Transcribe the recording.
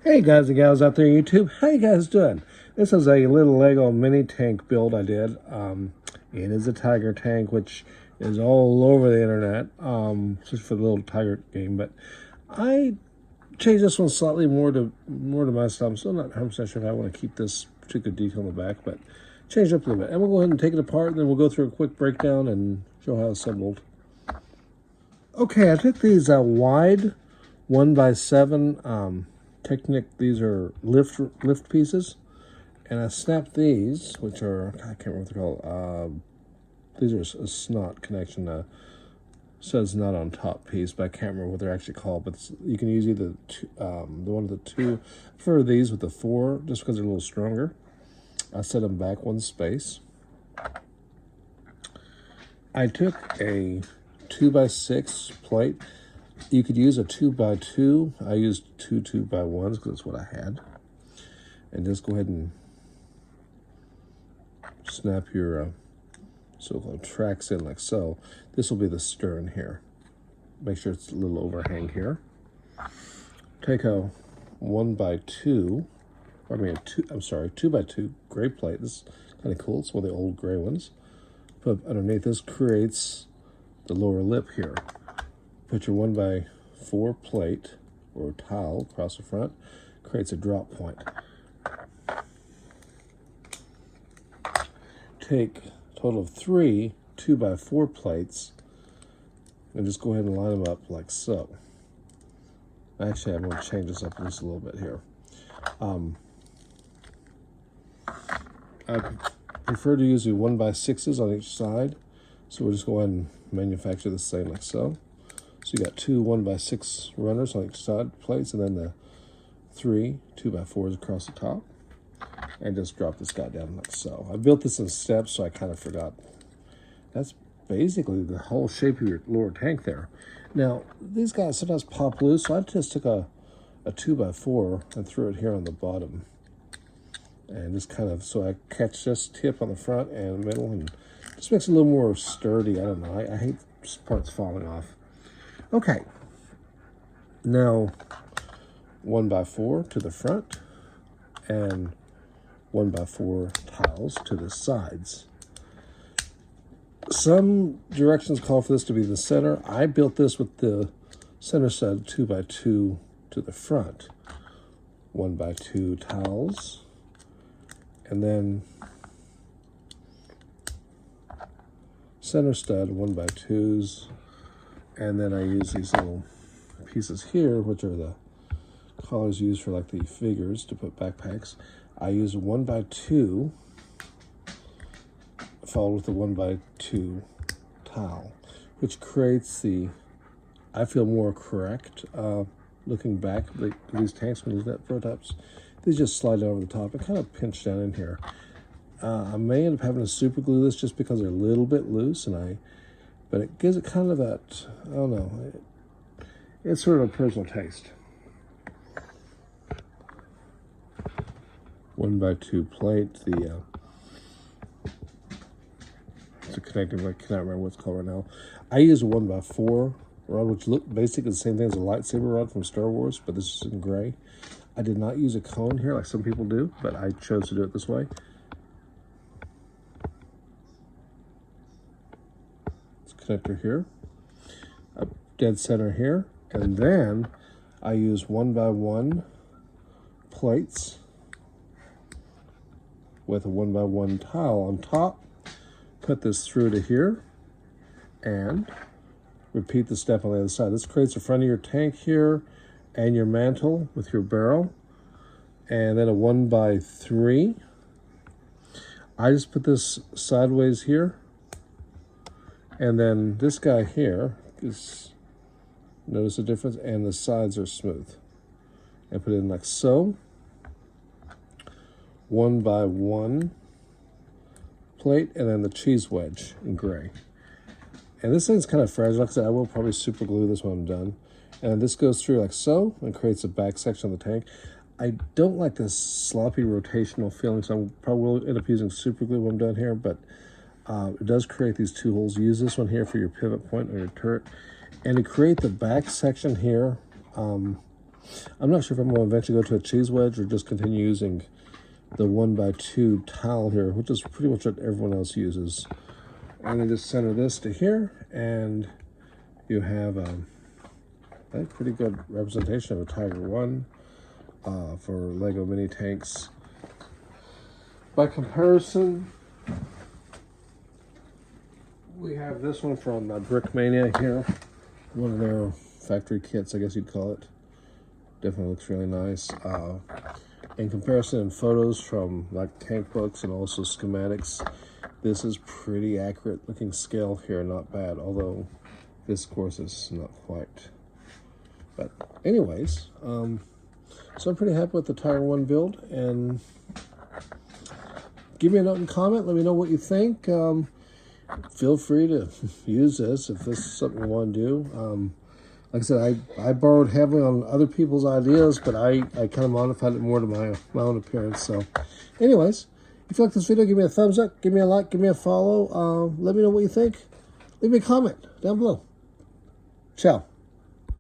Hey guys and gals out there on YouTube, how you guys doing? This is a little Lego mini tank build I did. It is a Tiger tank, which is all over the internet, just for the little Tiger game. But I changed this one slightly more to my style. I'm still not 100% sure if I want to keep this particular detail in the back, but change it up a little bit. And we'll go ahead and take it apart, and then we'll go through a quick breakdown and show how it's assembled. Okay, I took these wide 1x7 Technic, these are lift pieces, and I snapped these, which are, I can't remember what they're called. These are a snot connection. Says not on top piece, but I can't remember what they're actually called. But you can use either the one with the 2. I prefer these with the 4, just because they're a little stronger. I set them back 1 space. I took a 2x6 plate. You could use a 2x2. I used 2 2x1s because that's what I had. And just go ahead and snap your so-called tracks in like so. This will be the stern here. Make sure it's a little overhang here. Take a 1x2, I mean, 2x2 gray plate. This is kind of cool. It's one of the old gray ones. Put underneath this creates the lower lip here. Put your 1x4 plate or tile across the front, creates a drop point. Take a total of 3 2x4 plates and just go ahead and line them up like so. Actually, I'm going to change this up just a little bit here. I prefer to use the 1x6s on each side, so we'll just go ahead and manufacture the same like so. So you got 2 1x6 runners on each side plates, and then the 3 2x4s across the top. And just drop this guy down like so. I built this in steps, so I kind of forgot. That's basically the whole shape of your lower tank there. Now, these guys sometimes pop loose, so I just took a 2x4 and threw it here on the bottom. And just kind of, so I catch this tip on the front and the middle, and just makes it a little more sturdy. I don't know. I hate parts falling off. Okay, now 1x4 to the front and 1x4 tiles to the sides. Some directions call for this to be the center. I built this with the center side 2x2 to the front. 1x2 tiles, and then center stud 1x2s. And then I use these little pieces here, which are the collars used for like the figures to put backpacks. I use a 1x2 followed with a 1x2 tile, which creates the, I feel, more correct looking back at these tanks when these net prototypes. These just slide over the top and kind of pinch down in here. I may end up having to super glue this just because they're a little bit loose, but it gives it kind of that, I don't know, it's sort of a personal taste. 1x2 plate, it's a connecting, I cannot remember what it's called right now. I use a 1x4 rod, which looks basically the same thing as a lightsaber rod from Star Wars, but this is in gray. I did not use a cone here like some people do, but I chose to do it this way. Connector here, a dead center here, and then I use 1x1 plates with a 1x1 tile on top. Put this through to here and repeat the step on the other side. This creates the front of your tank here and your mantle with your barrel, and then a 1x3. I just put this sideways here. And then this guy here is, notice the difference, and the sides are smooth. And put it in like so. 1x1 plate, and then the cheese wedge in gray. And this thing's kind of fragile. Like I said, I will probably super glue this when I'm done. And this goes through like so and creates a back section of the tank. I don't like this sloppy rotational feeling, so I probably will end up using super glue when I'm done here, but it does create these 2 holes. Use this one here for your pivot point on your turret. And to create the back section here, I'm not sure if I'm going to eventually go to a cheese wedge or just continue using the 1x2 towel here, which is pretty much what everyone else uses. And then just center this to here, and you have a pretty good representation of a Tiger One for Lego mini tanks. By comparison, we have this one from Brickmania here, one of their factory kits, I guess you'd call it. Definitely looks really nice. In comparison, in photos from like tank books and also schematics, this is pretty accurate looking scale here, not bad, although this, of course, is not quite. But anyways, so I'm pretty happy with the Tiger One build, and give me a note and comment. Let me know what you think. Feel free to use this if this is something you want to do. Like I said, I borrowed heavily on other people's ideas, but I kind of modified it more to my own appearance. So anyways, if you like this video, give me a thumbs up, give me a like, give me a follow. Let me know what you think. Leave me a comment down below. Ciao.